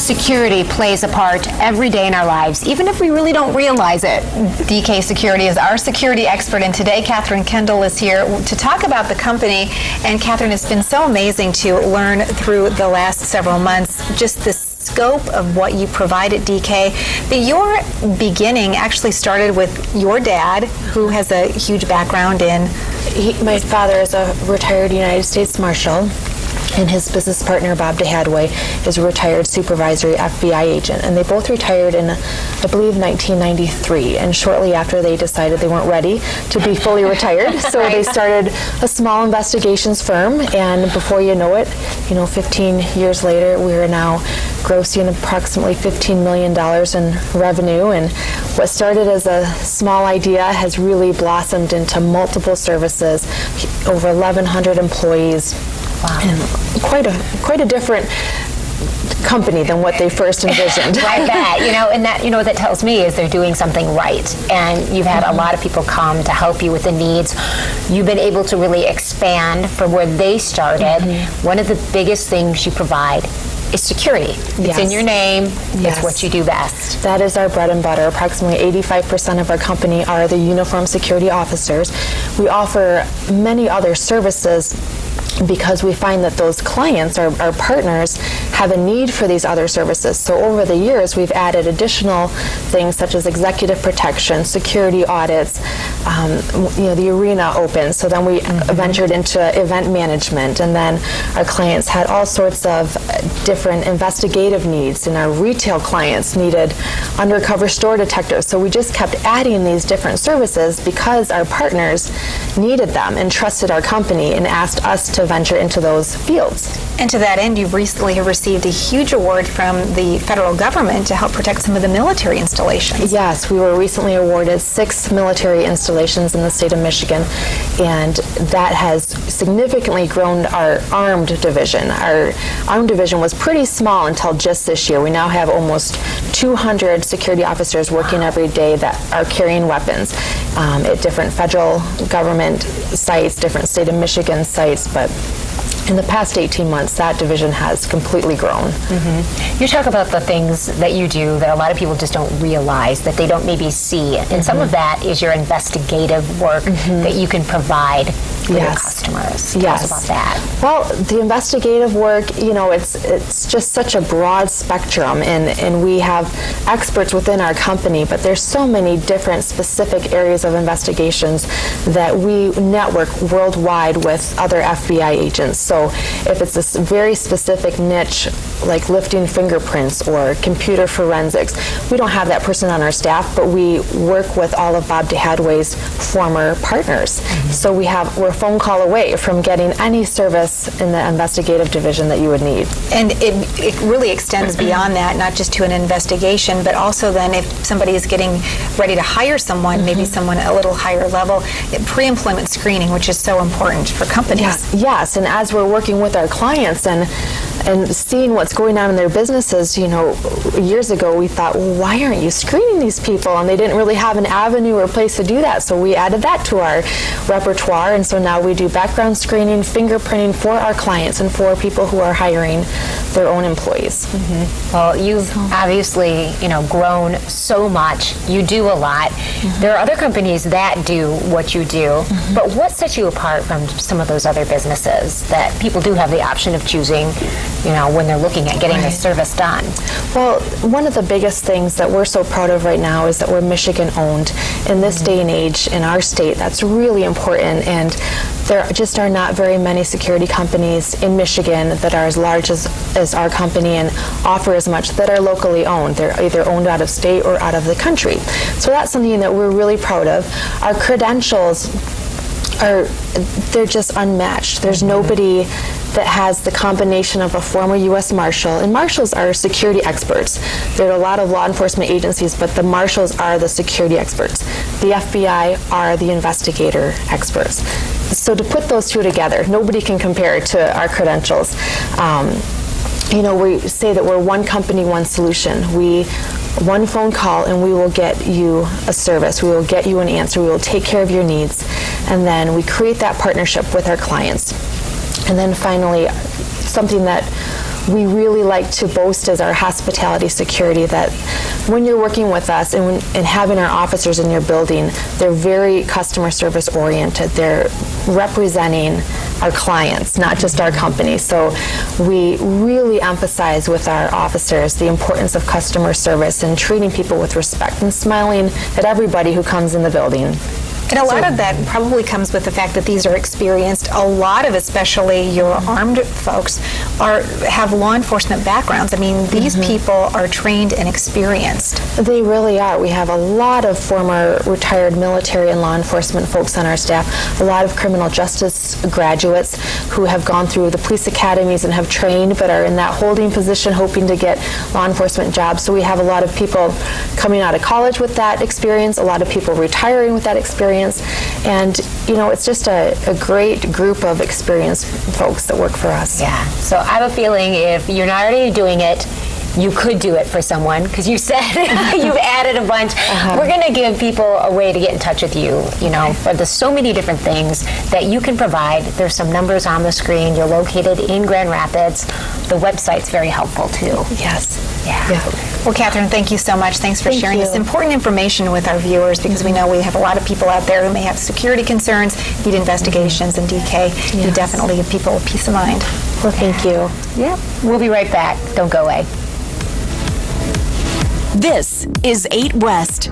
Security plays a part every day in our lives, even if we really don't realize it. DK Security is our security expert, and today Catherine Kendall is here to talk about the company. And Catherine, it's been so amazing to learn through the last several months just the scope of what you provide at DK. But your beginning actually started with your dad, who has a huge background in... My father is a retired United States Marshal, and his business partner, Bob DeHadway, is a retired supervisory FBI agent. And they both retired in, I believe, 1993. And shortly after, they decided they weren't ready to be fully retired. So they started a small investigations firm. And before you know it, 15 years later, we are now grossing approximately $15 million in revenue. And what started as a small idea has really blossomed into multiple services, over 1,100 employees. Wow. And quite a different company than what they first envisioned. I bet. And that what that tells me is they're doing something right. And you've had a lot of people come to help you with the needs. You've been able to really expand from where they started. One of the biggest things you provide is security. It's in your name. It's what you do best. That is our bread and butter. Approximately 85% of our company are the uniformed security officers. We offer many other services because we find that those clients, our partners, have a need for these other services. So over the years, we've added additional things such as executive protection, security audits, the arena opens. So then we ventured into event management, and then our clients had all sorts of different investigative needs, and our retail clients needed undercover store detectives. So we just kept adding these different services because our partners needed them and trusted our company and asked us to venture into those fields. And to that end, you've recently received a huge award from the federal government to help protect some of the military installations. Yes, we were recently awarded 6 military installations in the state of Michigan, and that has significantly grown our armed division. Our armed division was pretty small until just this year. We now have almost 200 security officers working every day that are carrying weapons at different federal government sites, different state of Michigan sites, but in the past 18 months, that division has completely grown. You talk about the things that you do that a lot of people just don't realize, that they don't maybe see. And some of that is your investigative work that you can provide for your customers. Tell us about that. Well, the investigative work, it's just such a broad spectrum, and we have experts within our company, but there's so many different specific areas of investigations that we network worldwide with other FBI agents. So if it's a very specific niche, like lifting fingerprints or computer forensics, we don't have that person on our staff, but we work with all of Bob DeHadway's former partners. So we're a phone call away from getting any service in the investigative division that you would need. And it really extends beyond that, not just to an investigation, but also then if somebody is getting ready to hire someone, maybe someone a little higher level, pre-employment screening, which is so important for companies. Yes, and as we're working with our clients and seeing what's going on in their businesses, years ago we thought, well, why aren't you screening these people? And they didn't really have an avenue or place to do that, so we added that to our repertoire, and so now we do background screening, fingerprinting for our clients and for people who are hiring their own employees. Well, you've obviously, grown so much. You do a lot. There are other companies that do what you do, but what sets you apart from some of those other businesses that people do have the option of choosing, when they're looking at getting the service done? Well, one of the biggest things that we're so proud of right now is that we're Michigan owned. In this day and age in our state, that's really important, and there just are not very many security companies in Michigan that are as large as our company and offer as much that are locally owned. They're either owned out of state or out of the country. So that's something that we're really proud of. Our credentials they're just unmatched. There's nobody that has the combination of a former U.S. Marshal, and Marshals are security experts. There are a lot of law enforcement agencies, but the Marshals are the security experts. The FBI are the investigator experts. So to put those two together, nobody can compare to our credentials. We say that we're one company, one solution. One phone call and we will get you a service. We will get you an answer. We will take care of your needs. And then we create that partnership with our clients. And then finally, something that we really like to boast as our hospitality security that when you're working with us and having our officers in your building, they're very customer service oriented. They're representing our clients, not just our company. So we really emphasize with our officers the importance of customer service and treating people with respect and smiling at everybody who comes in the building. And a lot of that probably comes with the fact that these are experienced. A lot of, especially your armed folks, have law enforcement backgrounds. I mean, these people are trained and experienced. They really are. We have a lot of former retired military and law enforcement folks on our staff, a lot of criminal justice graduates who have gone through the police academies and have trained but are in that holding position hoping to get law enforcement jobs. So we have a lot of people coming out of college with that experience, a lot of people retiring with that experience. And, you know, it's just a great group of experienced folks that work for us. Yeah. So I have a feeling if you're not already doing it, you could do it for someone, because you said you've added a bunch. We're going to give people a way to get in touch with you, you know, for the so many different things that you can provide. There's some numbers on the screen. You're located in Grand Rapids. The website's very helpful, too. Yes. Yeah. Well, Catherine, thank you so much. Thanks for Thank sharing you. this important information with our viewers, because we know we have a lot of people out there who may have security concerns, need investigations, and DK, you Yes. definitely give people peace of mind. Well, thank you. Yeah. We'll be right back. Don't go away. This is 8 West.